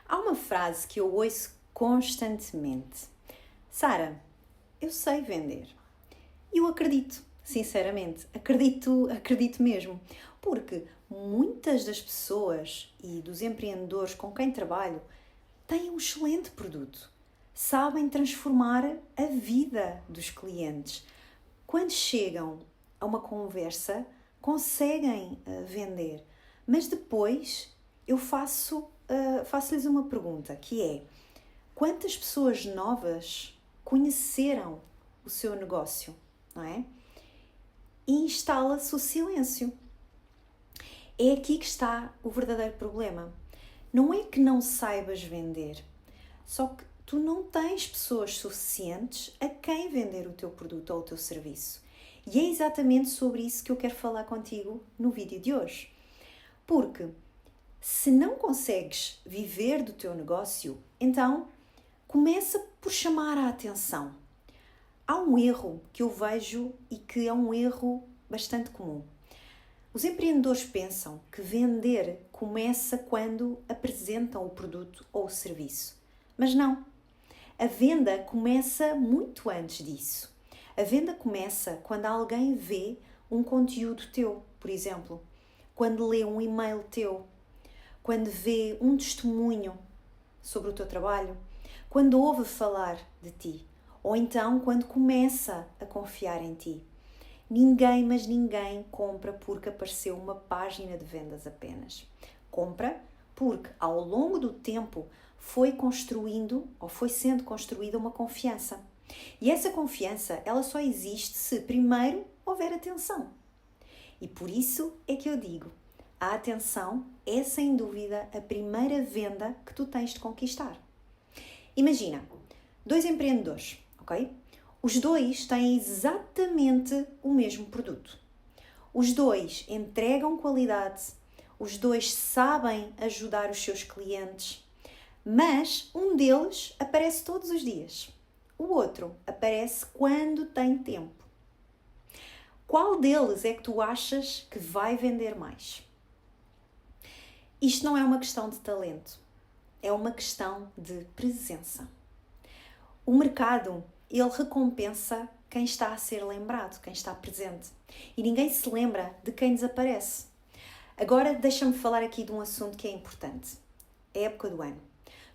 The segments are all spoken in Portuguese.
Há uma frase que eu ouço constantemente. Sara, eu sei vender. E eu acredito, sinceramente. Acredito mesmo. Porque muitas das pessoas e dos empreendedores com quem trabalho têm um excelente produto. Sabem transformar a vida dos clientes. Quando chegam a uma conversa, conseguem vender. Mas depois eu faço-lhes uma pergunta, que é: quantas pessoas novas conheceram o seu negócio, não é? E instala-se o silêncio. É aqui que está o verdadeiro problema. Não é que não saibas vender, só que tu não tens pessoas suficientes a quem vender o teu produto ou o teu serviço. E é exatamente sobre isso que eu quero falar contigo no vídeo de hoje. Porque se não consegues viver do teu negócio, então começa por chamar a atenção. Há um erro que eu vejo e que é um erro bastante comum. Os empreendedores pensam que vender começa quando apresentam o produto ou o serviço. Mas não. A venda começa muito antes disso. A venda começa quando alguém vê um conteúdo teu, por exemplo. Quando lê um e-mail teu. Quando vê um testemunho sobre o teu trabalho. Quando ouve falar de ti. Ou então quando começa a confiar em ti. Ninguém compra porque apareceu uma página de vendas apenas. Compra porque ao longo do tempo foi sendo construída uma confiança. E essa confiança, ela só existe se primeiro houver atenção. E por isso é que eu digo, a atenção é sem dúvida a primeira venda que tu tens de conquistar. Imagina, 2 empreendedores, ok? Os 2 têm exatamente o mesmo produto. Os 2 entregam qualidade, os 2 sabem ajudar os seus clientes, mas um deles aparece todos os dias. O outro aparece quando tem tempo. Qual deles é que tu achas que vai vender mais? Isto não é uma questão de talento, é uma questão de presença. O mercado, ele recompensa quem está a ser lembrado, quem está presente. E ninguém se lembra de quem desaparece. Agora, deixa-me falar aqui de um assunto que é importante. É a época do ano.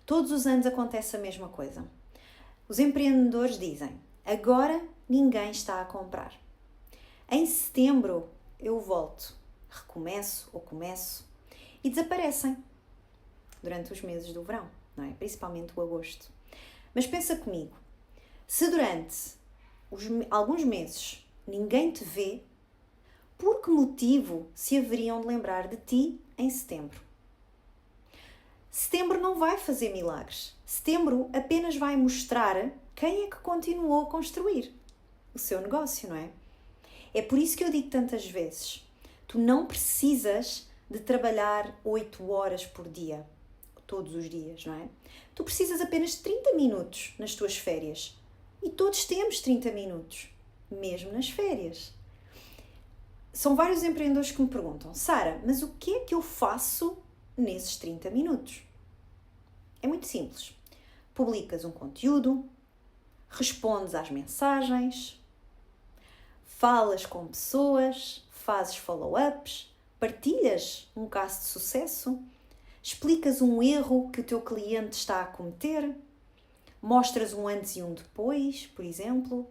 Todos os anos acontece a mesma coisa. Os empreendedores dizem, agora ninguém está a comprar. Em setembro eu volto, recomeço ou começo e desaparecem durante os meses do verão, não é? Principalmente o agosto. Mas pensa comigo, se durante alguns meses ninguém te vê, por que motivo se haveriam de lembrar de ti em setembro? Setembro não vai fazer milagres. Setembro apenas vai mostrar quem é que continuou a construir o seu negócio, não é? É por isso que eu digo tantas vezes, tu não precisas de trabalhar 8 horas por dia, todos os dias, não é? Tu precisas apenas de 30 minutos nas tuas férias. E todos temos 30 minutos, mesmo nas férias. São vários empreendedores que me perguntam, Sara, mas o que é que eu faço nesses 30 minutos? É muito simples. Publicas um conteúdo, respondes às mensagens, falas com pessoas, fazes follow-ups, partilhas um caso de sucesso, explicas um erro que o teu cliente está a cometer, mostras um antes e um depois, por exemplo,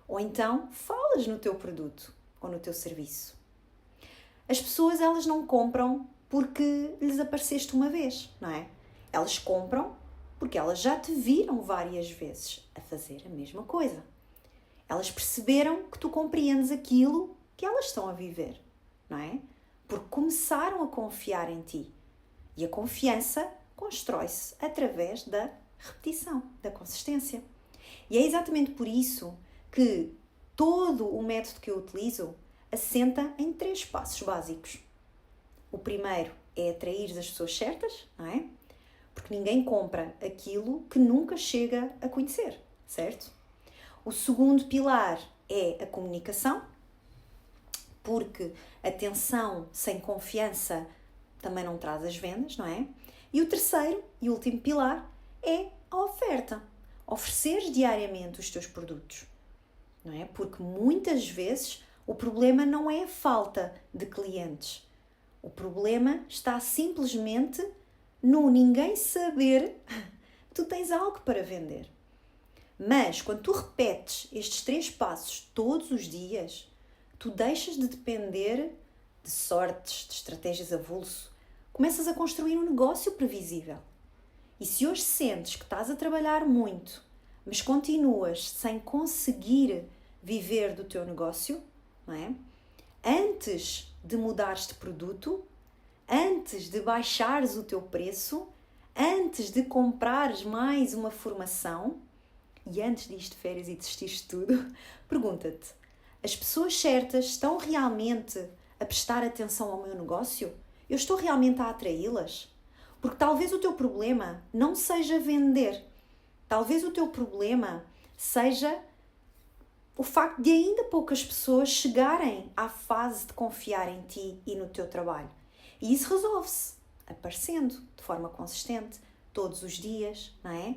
ou então falas no teu produto ou no teu serviço. As pessoas, elas não compram porque lhes apareceste uma vez, não é? Elas compram porque elas já te viram várias vezes a fazer a mesma coisa. Elas perceberam que tu compreendes aquilo que elas estão a viver, não é? Porque começaram a confiar em ti. E a confiança constrói-se através da repetição, da consistência. E é exatamente por isso que todo o método que eu utilizo assenta em 3 passos básicos. O primeiro é atrair as pessoas certas, não é? Porque ninguém compra aquilo que nunca chega a conhecer, certo? O segundo pilar é a comunicação, porque atenção sem confiança também não traz as vendas, não é? E o terceiro e último pilar é a oferta. Ofereceres diariamente os teus produtos, não é? Porque muitas vezes o problema não é a falta de clientes. O problema está simplesmente no ninguém saber que tu tens algo para vender. Mas quando tu repetes estes 3 passos todos os dias, tu deixas de depender de sortes, de estratégias avulso. Começas a construir um negócio previsível. E se hoje sentes que estás a trabalhar muito, mas continuas sem conseguir viver do teu negócio, não é? Antes de mudares de produto, antes de baixares o teu preço, antes de comprares mais uma formação e antes de ir de férias e desistires de tudo, pergunta-te: as pessoas certas estão realmente a prestar atenção ao meu negócio? Eu estou realmente a atraí-las? Porque talvez o teu problema não seja vender. Talvez o teu problema seja o facto de ainda poucas pessoas chegarem à fase de confiar em ti e no teu trabalho. E isso resolve-se aparecendo de forma consistente, todos os dias, não é?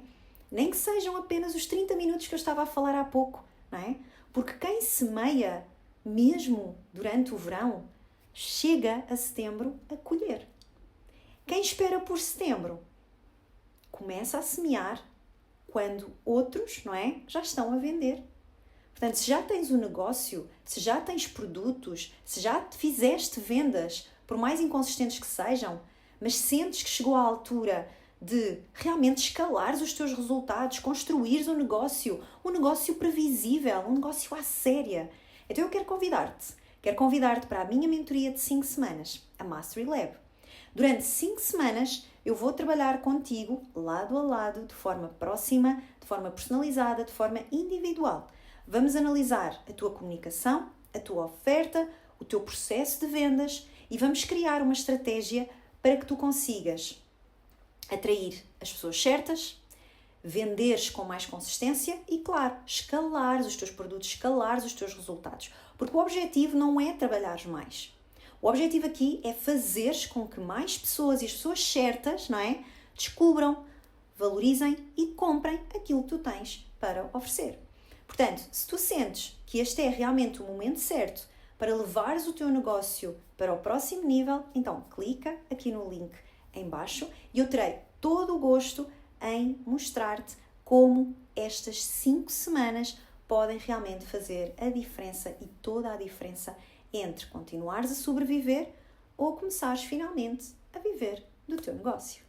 Nem que sejam apenas os 30 minutos que eu estava a falar há pouco, não é? Porque quem semeia, mesmo durante o verão, chega a setembro a colher. Quem espera por setembro começa a semear quando outros, não é, já estão a vender. Portanto, se já tens um negócio, se já tens produtos, se já fizeste vendas, por mais inconsistentes que sejam, mas sentes que chegou à altura de realmente escalares os teus resultados, construires um negócio previsível, um negócio à séria. Então eu quero convidar-te para a minha mentoria de 5 semanas, a Mastery Lab. Durante 5 semanas eu vou trabalhar contigo, lado a lado, de forma próxima, de forma personalizada, de forma individual. Vamos analisar a tua comunicação, a tua oferta, o teu processo de vendas e vamos criar uma estratégia para que tu consigas atrair as pessoas certas, venderes com mais consistência e, claro, escalares os teus produtos, escalares os teus resultados. Porque o objetivo não é trabalhares mais. O objetivo aqui é fazeres com que mais pessoas e as pessoas certas, não é, descubram, valorizem e comprem aquilo que tu tens para oferecer. Portanto, se tu sentes que este é realmente o momento certo para levares o teu negócio para o próximo nível, então clica aqui no link em baixo e eu terei todo o gosto em mostrar-te como estas 5 semanas podem realmente fazer a diferença e toda a diferença entre continuares a sobreviver ou começares finalmente a viver do teu negócio.